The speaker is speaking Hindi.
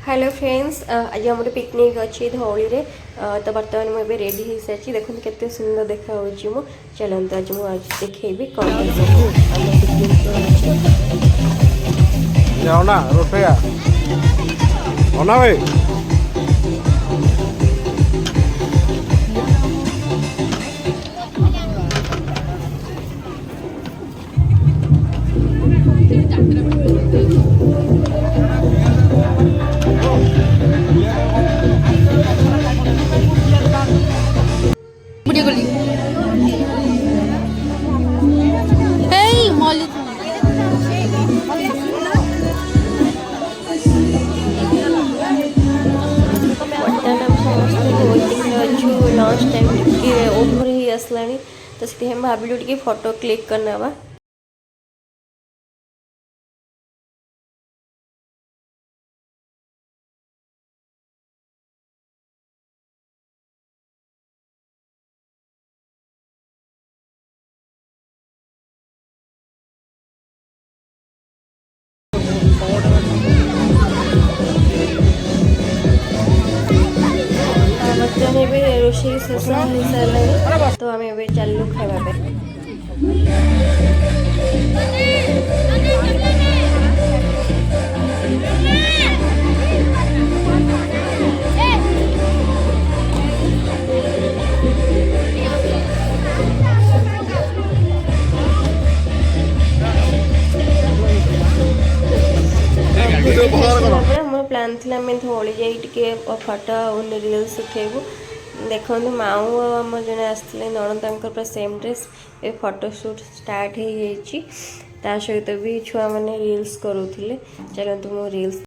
हेलो फ्रेंड्स आज आम पिकनिक अच्छी धौली रे तो बर्तमान मुझे रेडी हो सारी देखते केते सुंदर देखा मु चलते आज मुझे देखेबी कौन जाओ ना रोटिया होना भाई वीडियो कॉलिंग हे मौली लंच टाइम ओभर ही आसला तो से भाविलु टे फोटो क्लिक करना रोषे शेष हो सारा तो आम ए चलू खावा प्लान थी आम धौली जाइए फटो रिल्स उठेबू देखो माऊ आम जड़े आसते नणंद पूरा सेम ड्रेस ए फोटोशूट स्टार्ट हो सहित भी छुआ मैंने रिल्स करूले चलते मो रिल्स